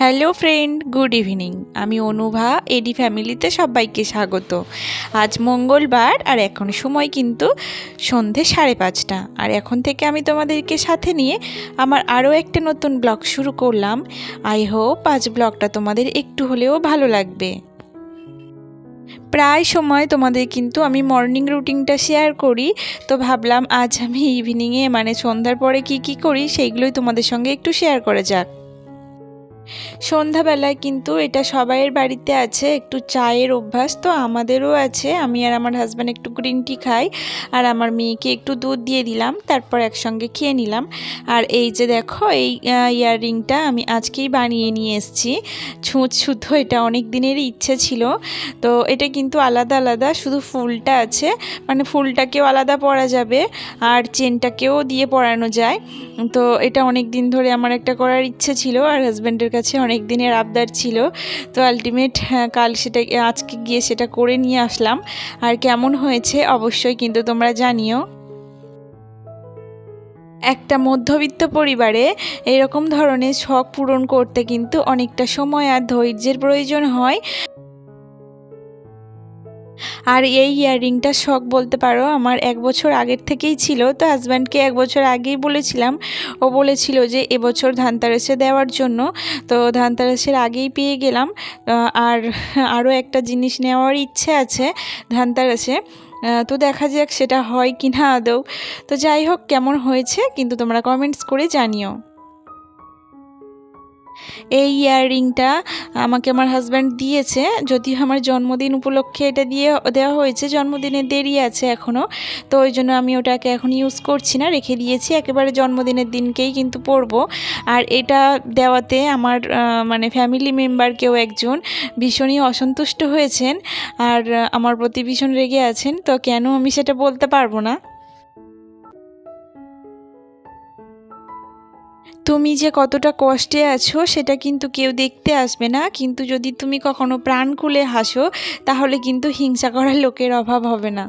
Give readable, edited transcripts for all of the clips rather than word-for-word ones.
Hello friend, good evening. আমি অনুভা, এডি ফ্যামিলিতে সবাইকে স্বাগত। আজ মঙ্গলবার আর এখন সময় কিন্তু সন্ধে 5:30, আর এখন থেকে আমি তোমাদেরকে সাথে নিয়ে আমার আরও একটা নতুন ব্লগ শুরু করলাম। আই হোপ আজ ব্লগটা তোমাদের একটু হলেও ভালো লাগবে। প্রায় সময় তোমাদের কিন্তু আমি মর্নিং রুটিনটা শেয়ার করি, তো ভাবলাম আজ আমি ইভিনিংয়ে মানে সন্ধ্যার পরে কি করি সেইগুলোই তোমাদের সঙ্গে একটু শেয়ার করা যাক। সন্ধ্যাবেলায় কিন্তু এটা সবাইয়ের বাড়িতে আছে, একটু চায়ের অভ্যাস তো আমাদেরও আছে। আমি আর আমার হাজব্যান্ড একটু গ্রিন টি খাই, আর আমার মেয়েকে একটু দুধ দিয়ে দিলাম, তারপর একসঙ্গে খেয়ে নিলাম। আর এই যে দেখো, এই ইয়াররিংটা আমি আজকেই বানিয়ে নিয়ে এসেছি। ছুঁচ সুতো, এটা অনেক দিনেরই ইচ্ছে ছিল। তো এটা কিন্তু আলাদা আলাদা, শুধু ফুলটা আছে, মানে ফুলটাকেও আলাদা পরা যাবে আর চেনটাকেও দিয়ে পরানো যায়। তো এটা অনেক দিন ধরে আমার একটা করার ইচ্ছে ছিল, আর হাজব্যান্ডের কাছে অনেক দিনের আবদার ছিল। তো আলটিমেট কাল সেটা, আজকে গিয়ে সেটা করে নিয়ে আসলাম। আর কেমন হয়েছে অবশ্যই কিন্তু তোমরা জানিও। একটা মধ্যবিত্ত পরিবারে এরকম ধরনের শখ পূরণ করতে কিন্তু অনেকটা সময় আর ধৈর্যের প্রয়োজন হয়। আর এই ইয়াররিংটা শখ বলতে পারো আমার 1 বছর আগের থেকেই ছিল। তো হাজব্যান্ডকে 1 বছর আগেই বলেছিলাম, ও বলেছিল যে এবছর ধানতেরাসে দেওয়ার জন্য। তো ধানতেরাসের আগেই পেয়ে গেলাম। আর আরও একটা জিনিস নেওয়ার ইচ্ছে আছে ধানতেরাসে। তো দেখা যাক সেটা হয় কি না আদৌ। তো যাই হোক, কেমন হয়েছে কিন্তু তোমরা কমেন্টস করে জানিও। এই ইয়াররিংটা আমাকে আমার হাজব্যান্ড দিয়েছে, যদিও আমার জন্মদিন উপলক্ষে এটা দেওয়া হয়েছে। জন্মদিনের দেরি আছে এখনও, তো ওই জন্য আমি ওটাকে এখন ইউজ করছি না, রেখে দিয়েছি। একেবারে জন্মদিনের দিনকেই কিন্তু পরবো। আর এটা দেওয়াতে আমার মানে ফ্যামিলি মেম্বার কেউ একজন ভীষণই অসন্তুষ্ট হয়েছেন, আর আমার প্রতি ভীষণ রেগে আছেন। তো কেন আমি সেটা বলতে পারবো না। তুমি যে কতটা কষ্টে আছো সেটা কিন্তু কেউ দেখতে আসবে না, কিন্তু যদি তুমি কখনো প্রাণ খুলে হাসো তাহলে কিন্তু হিংসা করার লোকের অভাব হবে না।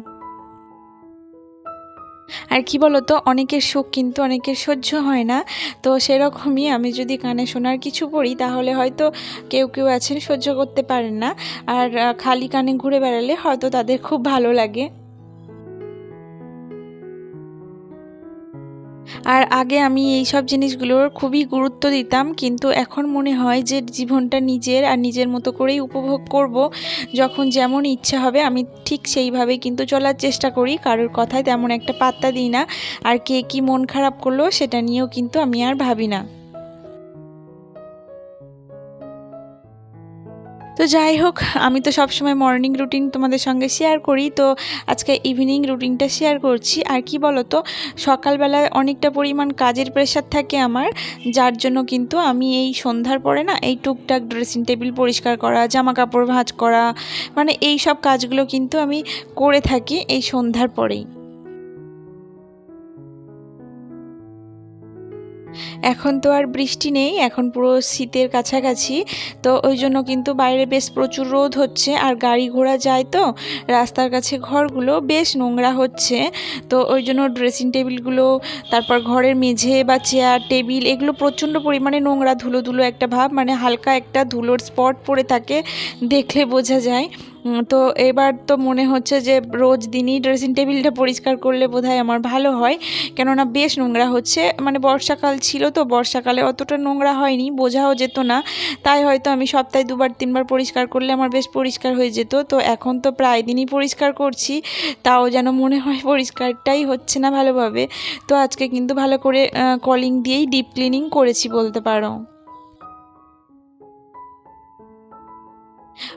আর কি বলো তো, অনেকের সুখ কিন্তু অনেকের সহ্য হয় না। তো সেরকমই আমি যদি কানে শোনার কিছু পড়ি তাহলে হয়তো কেউ আছেন সহ্য করতে পারেন না, আর খালি কানে ঘুরে বেড়ালে হয়তো তাদের খুব ভালো লাগে। আর আগে আমি এই সব জিনিসগুলোর খুবই গুরুত্ব দিতাম, কিন্তু এখন মনে হয় যে জীবনটা নিজের, আর নিজের মতো করেই উপভোগ করব। যখন যেমন ইচ্ছা হবে আমি ঠিক সেইভাবেই কিন্তু চলার চেষ্টা করি, কারোর কথায় তেমন একটা পাত্তা দিই না। আর কে কী মন খারাপ করলো সেটা নিয়েও কিন্তু আমি আর ভাবি না। তো যাই হোক, আমি তো সবসময় মর্নিং রুটিন তোমাদের সঙ্গে শেয়ার করি, তো আজকে ইভিনিং রুটিনটা শেয়ার করছি। আর কি বলো তো, সকালবেলায় অনেকটা পরিমাণ কাজের প্রেশার থাকে আমার, যার জন্য কিন্তু আমি এই সন্ধ্যার পরে না এই টুকটাক ড্রেসিং টেবিল পরিষ্কার করা, জামা কাপড় ভাঁজ করা, মানে এই সব কাজগুলো কিন্তু আমি করে থাকি এই সন্ধ্যার পরেই। এখন তো আর বৃষ্টি নেই, এখন পুরো শীতের কাছাকাছি। তো ওই জন্য কিন্তু বাইরে বেশ প্রচুর রোদ হচ্ছে, আর গাড়ি ঘোড়া যায় তো রাস্তার কাছে ঘরগুলো বেশ নোংরা হচ্ছে। তো ওই জন্য ড্রেসিং টেবিলগুলো, তারপর ঘরের মেঝে বা চেয়ার টেবিল, এগুলো প্রচণ্ড পরিমাণে নোংরা, ধুলো ধুলো একটা ভাব, মানে হালকা একটা ধুলোর স্পট পড়ে থাকে, দেখলে বোঝা যায়। তো এবার তো মনে হচ্ছে যে রোজ দিনই ড্রেসিং টেবিলটা পরিষ্কার করলে বোধহয় আমার ভালো হয়, কেননা বেশ নোংরা হচ্ছে। মানে বর্ষাকাল ছিল তো, বর্ষাকালে অতটা নোংরা হয়নি, বোঝাও যেত না। তাই হয়তো আমি সপ্তাহে 2-3 বার পরিষ্কার করলে আমার বেশ পরিষ্কার হয়ে যেত। তো এখন তো প্রায় দিনই পরিষ্কার করছি, তাও যেন মনে হয় পরিষ্কারটাই হচ্ছে না ভালোভাবে। তো আজকে কিন্তু ভালো করে কলিং দিয়েই ডিপ ক্লিনিং করেছি বলতে পারো।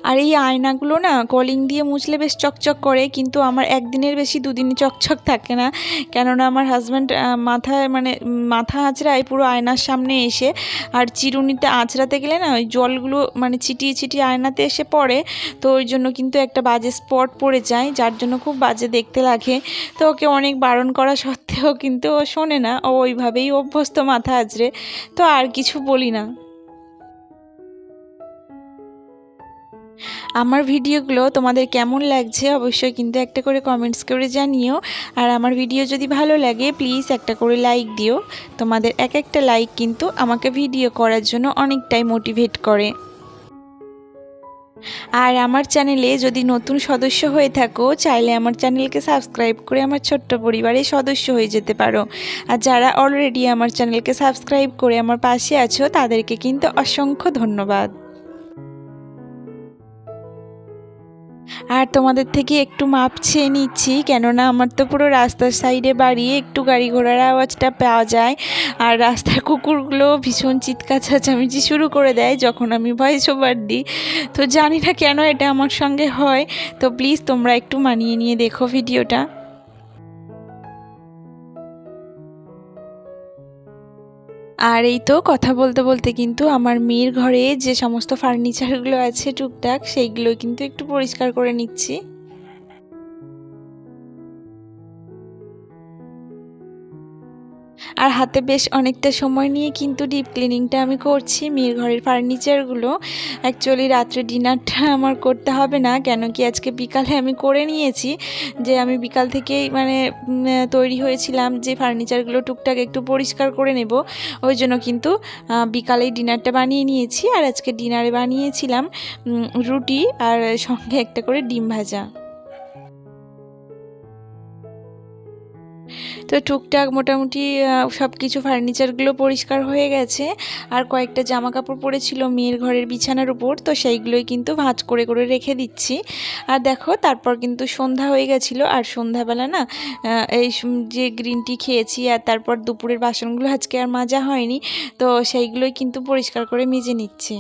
আর এই আয়নাগুলো না কলিং দিয়ে মুছলে বেশ চকচক করে, কিন্তু আমার একদিনের বেশি দুদিনই চকচক থাকে না, কেননা আমার হাজব্যান্ড মাথায় মানে মাথা আঁচড়ায় পুরো আয়নার সামনে এসে, আর চিরুনিতে আঁচড়াতে গেলে না ওই জলগুলো মানে ছিটিয়ে ছিটিয়ে আয়নাতে এসে পড়ে। তো ওই জন্য কিন্তু একটা বাজে স্পট পড়ে যায়, যার জন্য খুব বাজে দেখতে লাগে। তো ওকে অনেক বারণ করা সত্ত্বেও কিন্তু ও শোনে না, ও ওইভাবেই অভ্যস্ত মাথা আঁচড়ে। তো আর কিছু বলি না। আমার ভিডিওগুলো তোমাদের কেমন লাগছে অবশ্যই কিন্তু একটা করে কমেন্টস করে জানিও। আর আমার ভিডিও যদি ভালো লাগে প্লিজ একটা করে লাইক দিও। তোমাদের এক একটা লাইক কিন্তু আমাকে ভিডিও করার জন্য অনেকটাই মোটিভেট করে। আর আমার চ্যানেলে যদি নতুন সদস্য হয়ে থাকো চাইলে আমার চ্যানেলকে সাবস্ক্রাইব করে আমার ছোট্ট পরিবারের সদস্য হয়ে যেতে পারো। আর যারা অলরেডি আমার চ্যানেলকে সাবস্ক্রাইব করে আমার পাশে আছো তাদেরকে কিন্তু অসংখ্য ধন্যবাদ। আর তোমাদের থেকে একটু মাপ চেয়ে নিচ্ছি, কেননা আমার তো পুরো রাস্তার সাইডে বাড়ি, একটু গাড়ি ঘোড়ার আওয়াজটা পাওয়া যায়। আর রাস্তার কুকুরগুলো ভীষণ চিৎকার চেঁচামেচি শুরু করে দেয় যখন আমি ভয়েস ওভার দিই। তো জানি না কেন এটা আমার সঙ্গে হয়, তো প্লিজ তোমরা একটু মানিয়ে নিয়ে দেখো ভিডিওটা। আর এই তো কথা বলতে বলতে কিন্তু আমার মেয়ের ঘরে যে সমস্ত ফার্নিচারগুলো আছে টুকটাক সেইগুলো কিন্তু একটু পরিষ্কার করে নিচ্ছি। আর হাতে বেশ অনেকটা সময় নিয়ে কিন্তু ডিপ ক্লিনিংটা আমি করছি মেয়ের ঘরের ফার্নিচারগুলো। অ্যাকচুয়ালি রাত্রে ডিনারটা আমার করতে হবে না, কেন কি আজকে বিকালে আমি করে নিয়েছি, যে আমি বিকাল থেকেই মানে তৈরি হয়েছিলাম যে ফার্নিচারগুলো টুকটাক একটু পরিষ্কার করে নেব। ওই জন্য কিন্তু বিকালেই ডিনারটা বানিয়ে নিয়েছি। আর আজকে ডিনারে বানিয়েছিলাম রুটি আর সঙ্গে একটা করে ডিম ভাজা। তো টুকটাক মোটামুটি সব কিছু ফার্নিচারগুলো পরিষ্কার হয়ে গেছে। আর কয়েকটা জামা কাপড় পড়েছিল মেয়ের ঘরের বিছানার উপর, তো সেইগুলোই কিন্তু ভাঁজ করে করে রেখে দিচ্ছি। আর দেখো তারপর কিন্তু সন্ধ্যা হয়ে গেছিলো। আর সন্ধ্যাবেলা না এই যে গ্রিন টি খেয়েছি, আর তারপর দুপুরের বাসনগুলো আজকে আর মাজা হয়নি, তো সেইগুলোই কিন্তু পরিষ্কার করে মেজে নিচ্ছি।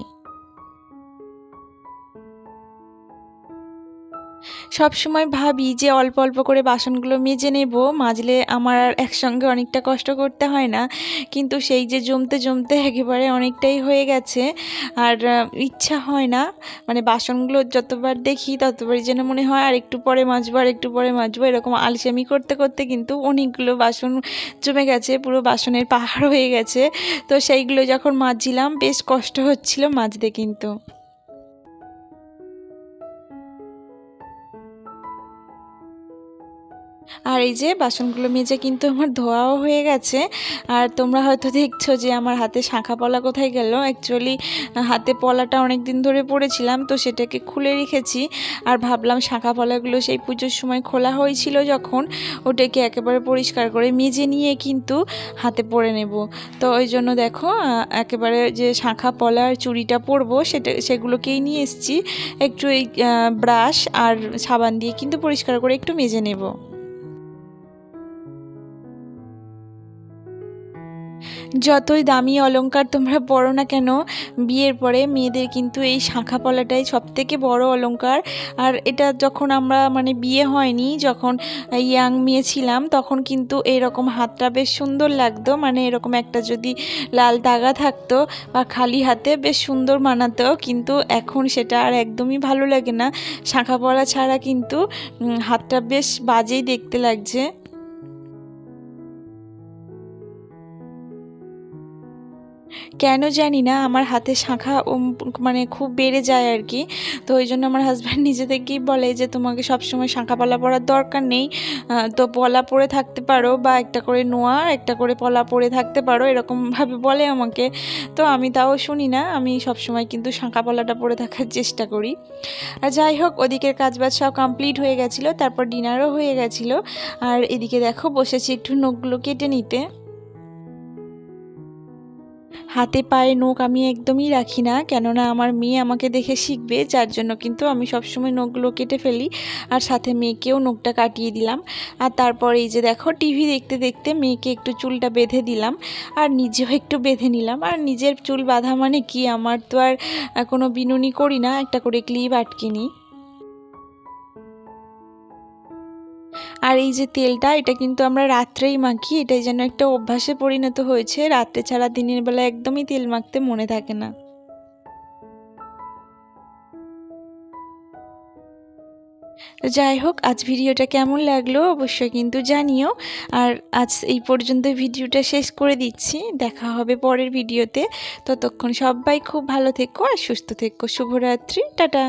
সব সময় ভাবি যে অল্প অল্প করে বাসনগুলো মেজে নেব, মাজলে আমার আর একসঙ্গে অনেকটা কষ্ট করতে হয় না। কিন্তু সেই যে জমতে জমতে একেবারে অনেকটাই হয়ে গেছে। আর ইচ্ছা হয় না, মানে বাসনগুলো যতবার দেখি ততবারই যেন মনে হয় আর একটু পরে মাজবো, আর একটু পরে মাজবো, এরকম আলসেমি করতে করতে কিন্তু অনেকগুলো বাসন জমে গেছে, পুরো বাসনের পাহাড় হয়ে গেছে। তো সেইগুলো যখন মাজছিলাম বেশ কষ্ট হচ্ছিল মাজতে কিন্তু। আর এই যে বাসনগুলো মেজে কিন্তু আমার ধোয়াও হয়ে গেছে। আর তোমরা হয়তো দেখছো যে আমার হাতে শাঁখা পলা কোথায় গেল। অ্যাকচুয়ালি হাতে পলাটা অনেক দিন ধরে পড়েছিলাম, তো সেটাকে খুলে রেখেছি। আর ভাবলাম শাঁখা পলাগুলো সেই পুজোর সময় খোলা হয়েছিল যখন, ওটাকে একেবারে পরিষ্কার করে মেজে নিয়ে কিন্তু হাতে পরে নেব। তো ওই জন্য দেখো একেবারে যে শাঁখা পলা আর চুড়িটা পরবো সেগুলোকেই নিয়ে এসেছি। একটু এই ব্রাশ আর সাবান দিয়ে কিন্তু পরিষ্কার করে একটু মেজে নেব। যতই দামি অলংকার তোমরা পরো না কেন, বিয়ের পরে মেয়েদের কিন্তু এই শাঁখা পলাটাই সবথেকে বড় অলংকার। আর এটা যখন আমরা মানে বিয়ে হয়নি, যখন ইয়াং মেয়ে ছিলাম, তখন কিন্তু এরকম হাতটা বেশ সুন্দর লাগতো, মানে এরকম একটা যদি লাল দাগা থাকতো বা খালি হাতে বেশ সুন্দর মানাতো। কিন্তু এখন সেটা আর একদমই ভালো লাগে না, শাঁখা পলা ছাড়া কিন্তু হাতটা বেশ বাজেই দেখতে লাগছে। কেন জানি না আমার হাতে শাঁখা মানে খুব বেড়ে যায় আর কি। তো ওই জন্য আমার হাজব্যান্ড নিজে থেকেই বলে যে তোমাকে সবসময় শাঁখা পলা পরার দরকার নেই, তো পলা পরে থাকতে পারো, বা একটা করে নোয়া একটা করে পলা পরে থাকতে পারো, এরকমভাবে বলে আমাকে। তো আমি তাও শুনি না, আমি সবসময় কিন্তু শাঁখা পলাটা পরে থাকার চেষ্টা করি। আর যাই হোক, ওদিকের কাজবাজ সব কমপ্লিট হয়ে গেছিলো, তারপর ডিনারও হয়ে গেছিলো। আর এদিকে দেখো বসেছি একটু নখগুলো কেটে নিতে। হাতে পায়ে নখ আমি একদমই রাখি না, কেননা আমার মেয়ে আমাকে দেখে শিখবে, যার জন্য কিন্তু আমি সবসময় নখগুলো কেটে ফেলি। আর সাথে মেয়েকেও নখটা কাটিয়ে দিলাম। আর তারপর এই যে দেখো টিভি দেখতে দেখতে মেয়েকে একটু চুলটা বেঁধে দিলাম, আর নিজেও একটু বেঁধে নিলাম। আর নিজের চুল বাঁধা মানে কি, আমার তো আর কোনো বিনুনি করি না, একটা করে ক্লিপ আটকে নিই। আর এই যে তেলটা, এটা কিন্তু আমরা রাত্রেই মাখি, এটাই যেন একটা অভ্যাসে পরিণত হয়েছে, রাত্রে ছাড়া দিনের বেলা একদমই তেল মাখতে মনে থাকে না। তো যাই হোক, আজ ভিডিওটা কেমন লাগলো অবশ্যই কিন্তু জানিও। আর আজ এই পর্যন্ত ভিডিওটা শেষ করে দিচ্ছি, দেখা হবে পরের ভিডিওতে। ততক্ষণ সবাই খুব ভালো থেকো আর সুস্থ থেকো। শুভরাত্রি, টাটা।